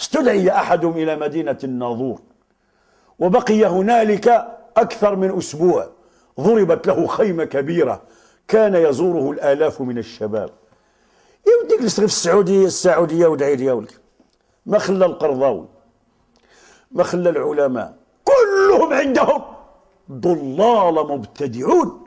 استدعي أحدهم إلى مدينة الناظور، وبقي هنالك أكثر من أسبوع. ضربت له خيمة كبيرة كان يزوره الآلاف من الشباب. يودي يجلس في السعودية ودعي لي يا ولدي. ما خلى القرضاوي، ما خلى العلماء، كلهم عندهم ضلال مبتدعون.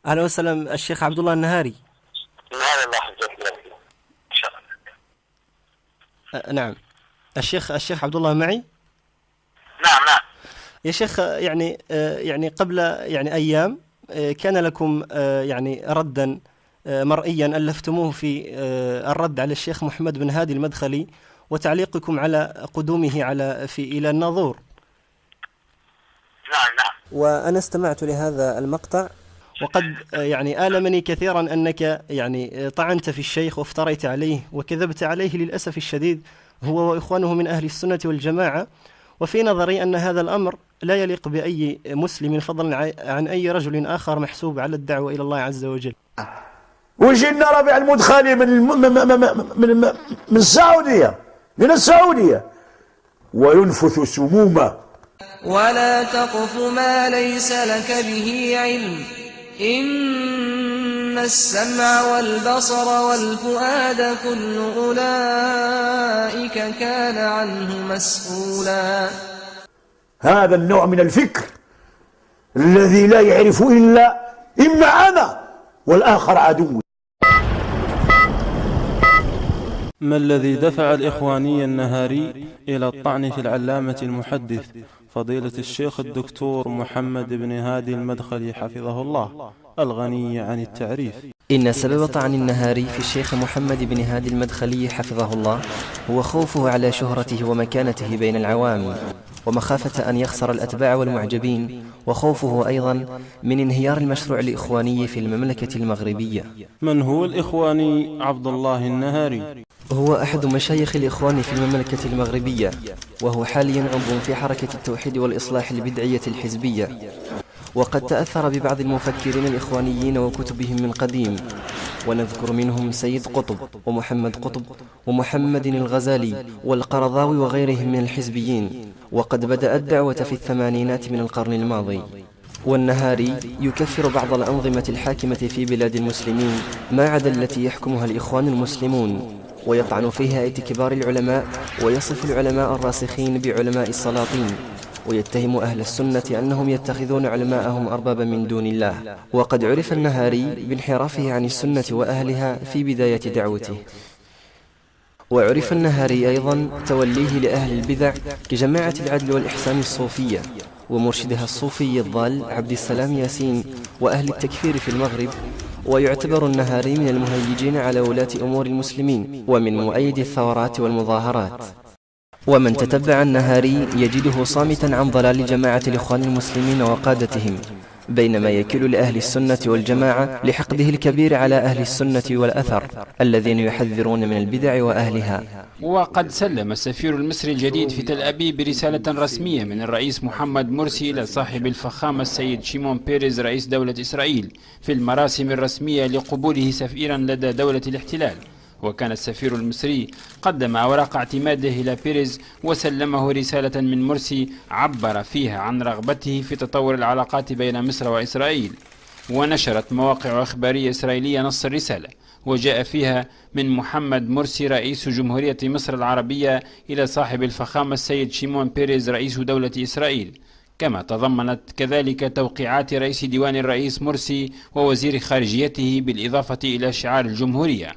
أهلا وسهلا الشيخ عبد الله النهاري. نعم الشيخ عبد الله معي. نعم يا شيخ، يعني قبل أيام كان لكم يعني ردا مرئيا ألفتموه في الرد على الشيخ محمد بن هادي المدخلي وتعليقكم على قدومه إلى الناظور. نعم. وأنا استمعت لهذا المقطع، وقد يعني آلمني كثيرا أنك يعني طعنت في الشيخ وافتريت عليه وكذبت عليه للأسف الشديد هو وإخوانه من أهل السنة والجماعة. وفي نظري أن هذا الأمر لا يليق بأي مسلم فضلا عن أي رجل آخر محسوب على الدعوة إلى الله عز وجل. وجينا ربيع المدخلي من السعودية وينفث سمومه. ولا تقف ما ليس لك به علم، إن السمع والبصر والفؤاد كل أولئك كان عنه مسؤولا. هذا النوع من الفكر الذي لا يعرف إلا إما أنا والآخر عدوي. ما الذي دفع الإخواني النهاري إلى الطعن في العلامة المحدث فضيلة الشيخ الدكتور محمد بن هادي المدخلي حفظه الله الغني عن التعريف؟ إن سبب طعن النهاري في الشيخ محمد بن هادي المدخلي حفظه الله هو خوفه على شهرته ومكانته بين العوام، ومخافة أن يخسر الأتباع والمعجبين، وخوفه أيضا من انهيار المشروع الإخواني في المملكة المغربية. من هو الإخواني عبد الله النهاري؟ هو أحد مشايخ الإخوان في المملكة المغربية، وهو حاليا عضو في حركة التوحيد والإصلاح البدعية الحزبية، وقد تأثر ببعض المفكرين الإخوانيين وكتبهم من قديم، ونذكر منهم سيد قطب ومحمد قطب ومحمد الغزالي والقرضاوي وغيرهم من الحزبيين. وقد بدأ الدعوة في الثمانينات من القرن الماضي. والنهاري يكفر بعض الأنظمة الحاكمة في بلاد المسلمين ما عدا التي يحكمها الإخوان المسلمون، ويطعن في هيئة كبار العلماء، ويصف العلماء الراسخين بعلماء السلاطين، ويتهم أهل السنة أنهم يتخذون علماءهم أربابا من دون الله. وقد عرف النهاري بانحرافه عن السنة وأهلها في بداية دعوته. وعرف النهاري أيضا توليه لأهل البدع كجماعة العدل والإحسان الصوفية ومرشدها الصوفي الضال عبد السلام ياسين وأهل التكفير في المغرب. ويعتبر النهاري من المهيجين على ولاة أمور المسلمين ومن مؤيد الثورات والمظاهرات. ومن تتبع النهاري يجده صامتا عن ضلال جماعة الإخوان المسلمين وقادتهم، بينما يكل لأهل السنة والجماعة لحقده الكبير على أهل السنة والأثر الذين يحذرون من البدع وأهلها. وقد سلم السفير المصري الجديد في تل أبيب برسالة رسمية من الرئيس محمد مرسي إلى صاحب الفخامة السيد شيمون بيريز رئيس دولة إسرائيل في المراسم الرسمية لقبوله سفيرا لدى دولة الاحتلال. وكان السفير المصري قدم أوراق اعتماده إلى بيريز وسلمه رسالة من مرسي عبر فيها عن رغبته في تطور العلاقات بين مصر وإسرائيل. ونشرت مواقع إخبارية إسرائيلية نص الرسالة، وجاء فيها من محمد مرسي رئيس جمهورية مصر العربية إلى صاحب الفخامة السيد شيمون بيريز رئيس دولة إسرائيل، كما تضمنت كذلك توقيعات رئيس ديوان الرئيس مرسي ووزير خارجيته بالإضافة إلى شعار الجمهورية.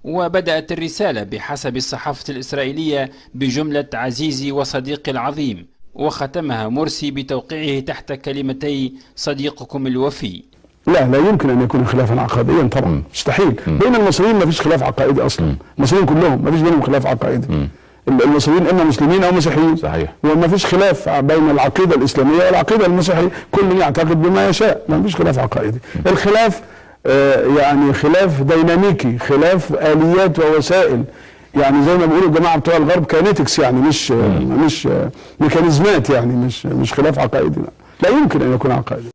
وبدأت الرسالة بحسب الصحافة الإسرائيلية بجملة عزيزي وصديقي العظيم، وختمها مرسي بتوقيعه تحت كلمتي صديقكم الوفي. لا يمكن أن يكون خلافا عقائديا طبعا، مستحيل. بين المصريين ما فيش خلاف عقائدي أصلا، المصريين كلهم ما فيش بينهم خلاف عقائدي. المصريين إما مسلمين أو مسيحيين، صحيح، وما فيش خلاف بين العقيدة الإسلامية والعقيدة المسيحية، كل يعتقد بما يشاء، ما فيش خلاف عقائدي. الخلاف يعني خلاف ديناميكي، خلاف آليات ووسائل، يعني زي ما بيقولوا الجماعة بتوع الغرب كاينيتكس، يعني مش ميكانيزمات، يعني مش خلاف عقائدي. لا يمكن أن يكون عقائدي.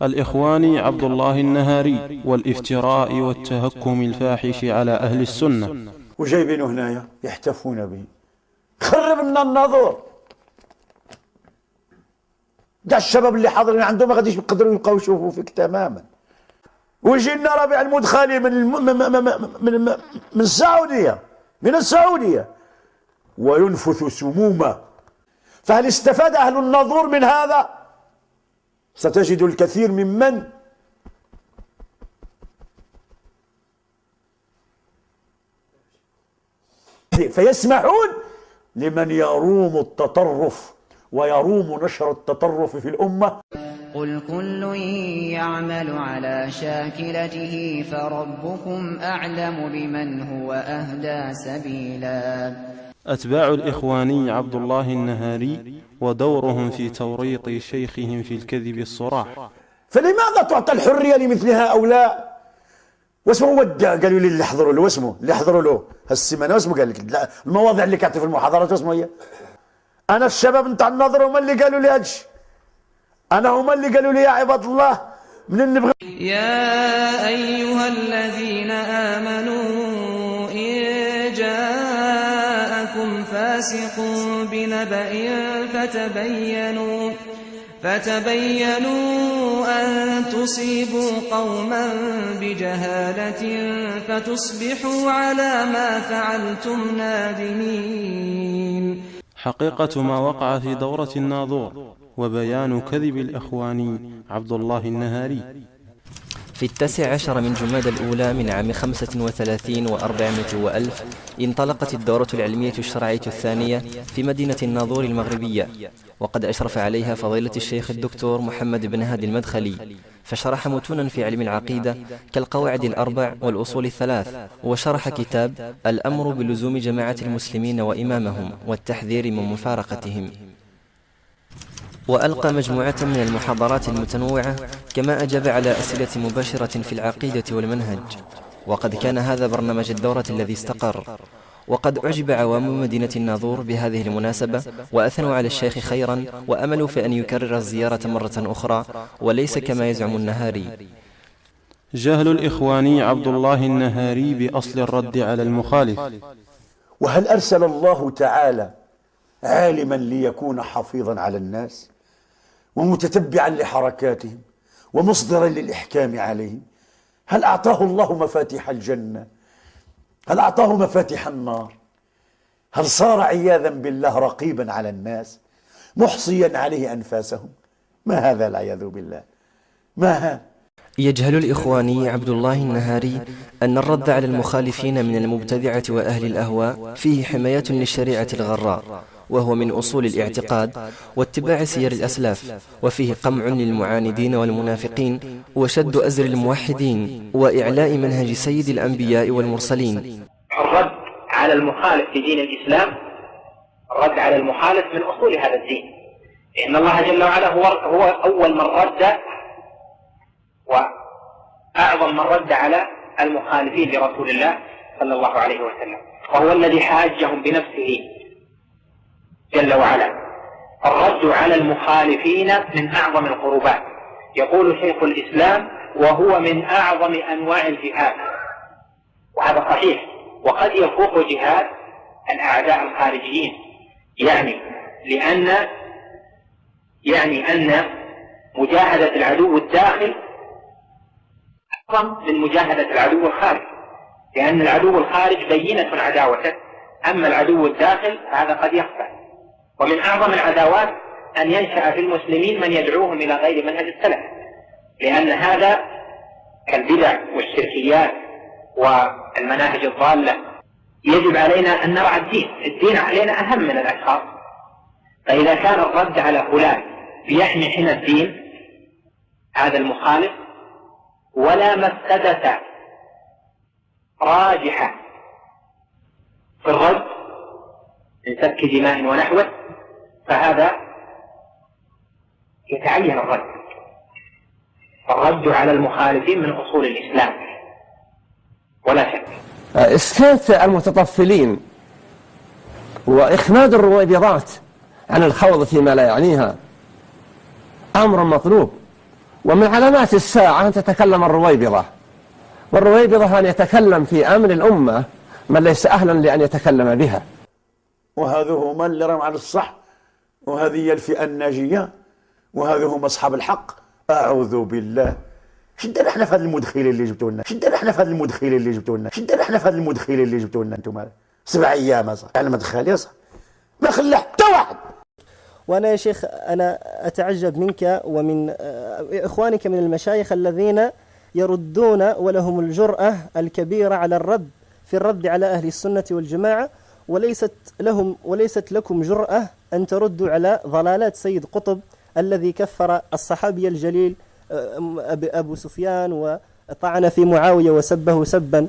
الإخواني عبد الله النهاري والافتراء والتهكم الفاحش على أهل السنة. وجايبينه هنايا يحتفون به. خرب لنا الناظور. ده الشباب اللي حاضرين عندهم ما غاديش يقدروا يبقاو يشوفوا فيك تماما. ويجي لنا ربيع المدخلي من السعودية، من السعودية، وينفث سمومه. فهل استفاد أهل الناظور من هذا؟ ستجد الكثير ممن فيسمحون لمن يروم التطرف ويروم نشر التطرف في الأمة. قل كل يعمل على شاكلته فربكم أعلم بمن هو أهدى سبيلا. أتباع الإخواني عبد الله النهاري ودورهم في توريط شيخهم في الكذب الصراح. فلماذا تعطى الحرية لمثل هؤلاء؟ واسمه ودع، قالوا لي اللي حضروا له، واسمه اللي حضروا له هالسمانة، واسمه قال لك المواضيع اللي كانت في المحاضرات واسمه هي. أنا الشباب نتاع النظر هما اللي قالوا لي هادشي، أنا هما اللي قالوا لي يا عباد الله من نبغي. يا أيها الذين آمنوا إن جاءكم فاسق بنبأ فتبينوا أن تصيبوا قوما بجهالة فتصبحوا على ما فعلتم نادمين. حقيقة ما وقع في دورة الناظور وبيان كذب الإخواني عبد الله النهاري. في 19 من جمادى الأولى من عام 35 و400 وألف انطلقت الدورة العلمية الشرعية الثانية في مدينة الناظور المغربية، وقد أشرف عليها فضيلة الشيخ الدكتور محمد بن هادي المدخلي، فشرح متونا في علم العقيدة كالقواعد الأربع والأصول الثلاث، وشرح كتاب الأمر بلزوم جماعة المسلمين وإمامهم والتحذير من مفارقتهم، وألقى مجموعة من المحاضرات المتنوعة، كما أجاب على أسئلة مباشرة في العقيدة والمنهج. وقد كان هذا برنامج الدورة الذي استقر، وقد أعجب عوام مدينة الناظور بهذه المناسبة وأثنوا على الشيخ خيرا، وأملوا في أن يكرر الزيارة مرة أخرى وليس كما يزعم النهاري. جهل الإخواني عبد الله النهاري بأصل الرد على المخالف. وهل أرسل الله تعالى عالما ليكون حفيظا على الناس ومتتبعا لحركاتهم ومصدرا للإحكام عليهم؟ هل أعطاه الله مفاتيح الجنة؟ هل أعطاه مفاتيح النار؟ هل صار عياذا بالله رقيبا على الناس محصيا عليه أنفاسهم؟ ما هذا العياذ بالله، ما هذا؟ يجهل الإخواني عبد الله النهاري أن الرد على المخالفين من المبتدعة وأهل الأهواء فيه حماية للشريعة الغراء، وهو من أصول الاعتقاد واتباع سير الأسلاف، وفيه قمع للمعاندين والمنافقين وشد أزر الموحدين وإعلاء منهج سيد الأنبياء والمرسلين. الرد على المخالف في دين الإسلام، الرد على المخالف من أصول هذا الدين، لأن الله جل وعلا هو أول من رد وأعظم من رد على المخالفين لرسول الله صلى الله عليه وسلم، وهو الذي حاجهم بنفسه جل وعلا. الرد على المخالفين من أعظم القربات، يقول شيخ الإسلام وهو من أعظم أنواع الجهاد، وهذا صحيح، وقد يفوق جهاد الأعداء الخارجيين، يعني أن مجاهدة العدو الداخل أعظم من مجاهدة العدو الخارج، لأن العدو الخارج بينة عداوته، أما العدو الداخل هذا قد يخفى. ومن أعظم العداوات أن ينشأ في المسلمين من يدعوهم إلى غير منهج السلف، لأن هذا كالبدع والشركيات والمناهج الضالة. يجب علينا أن نرعى الدين علينا أهم من الأشخاص، فإذا كان الرد على فلان بيحمي حمى الدين هذا المخالف ولا مفسدة راجحة في الرد من سفك دماء ونحوه، فهذا يتعين الرد على المخالفين من أصول الإسلام ولا شك. إسكات المتطفلين وإخماد الرويبضات عن الخوض فيما لا يعنيها أمر مطلوب، ومن علامات الساعة أن تتكلم الرويبضة، والرويبضة أن يتكلم في أمر الأمة من ليس أهلا لأن يتكلم بها. وهذا هما اللي راهم على الصح، وهذه هي الفئة الناجية، وهذا هم أصحاب الحق. أعوذ بالله. شدنا احنا في هذا المدخل اللي جبتوا لنا، شدنا احنا في هذا المدخل اللي جبتوا لنا، شدنا احنا في هذا المدخل اللي جبتوا لنا انتم. 7 أيام صح على مدخل يا صح، ما خلى حتى واحد. وأنا يا شيخ أنا أتعجب منك ومن إخوانك من المشايخ الذين يردون ولهم الجرأة الكبيرة على الرد على أهل السنة والجماعة، وليست لكم جرأة أن تردوا على ضلالات سيد قطب الذي كفر الصحابي الجليل أبو سفيان وطعن في معاوية وسبه سبا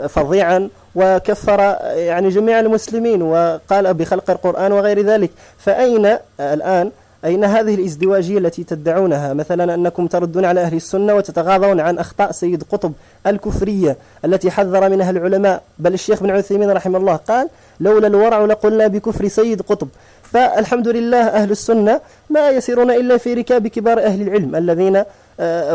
فظيعا، وكفر يعني جميع المسلمين وقال بخلق القرآن وغير ذلك. فأين الآن أين هذه الازدواجية التي تدعونها، مثلا أنكم تردون على أهل السنة وتتغاضون عن أخطاء سيد قطب الكفرية التي حذر منها العلماء؟ بل الشيخ بن عثيمين رحمه الله قال لولا الورع لقلنا بكفر سيد قطب. فالحمد لله أهل السنة ما يسيرون إلا في ركاب كبار أهل العلم الذين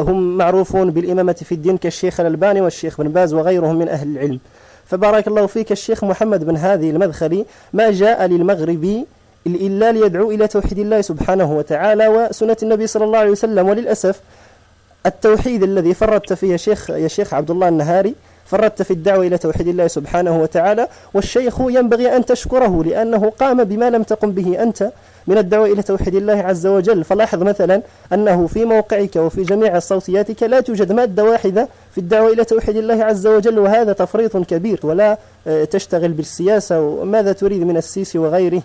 هم معروفون بالإمامة في الدين كالشيخ الألباني والشيخ بن باز وغيرهم من أهل العلم. فبارك الله فيك الشيخ محمد بن هادي المدخلي ما جاء للمغرب إلا ليدعو إلى توحيد الله سبحانه وتعالى وسنة النبي صلى الله عليه وسلم. وللأسف التوحيد الذي فرطت فيه يا شيخ عبد الله النهاري، فرطت في الدعوة إلى توحيد الله سبحانه وتعالى، والشيخ ينبغي أن تشكره لأنه قام بما لم تقم به أنت من الدعوة إلى توحيد الله عز وجل. فلاحظ مثلا أنه في موقعك وفي جميع صوتياتك لا توجد مادة واحدة في الدعوة إلى توحيد الله عز وجل، وهذا تفريط كبير. ولا تشتغل بالسياسة وماذا تريد من السيسي وغيره.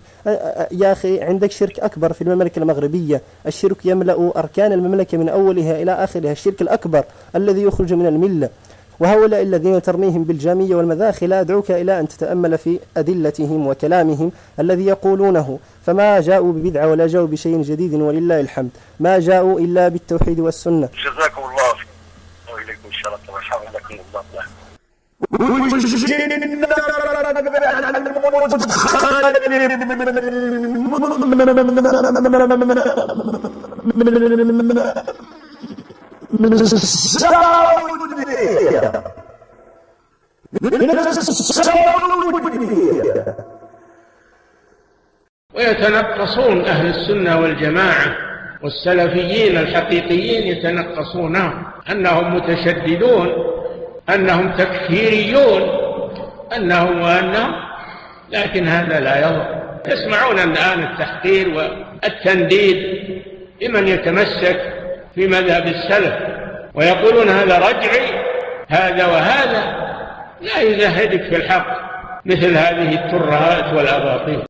يا أخي عندك شرك أكبر في المملكة المغربية، الشرك يملأ أركان المملكة من أولها إلى آخرها، الشرك الأكبر الذي يخرج من الملة. وهؤلاء الذين ترميهم بالجامية والمذاخل أدعوك إلى أن تتأمل في أدلتهم وكلامهم الذي يقولونه، فما جاءوا ببدعة ولا جاءوا بشيء جديد ولله الحمد، ما جاءوا إلا بالتوحيد والسنة. جزاكم الله وإليكم الشرف وحفظكم الله. ويتنقصون أهل السنة والجماعة والسلفيين الحقيقيين يتنقصونهم أنهم متشددون، أنهم تكفيريون، أنهم لكن هذا لا يضر. يسمعون الآن التحقير والتنديد لمن يتمسك في مذهب السلف، ويقولون هذا رجعي هذا وهذا. لا يزهدك في الحق مثل هذه الترهات والأباطيل.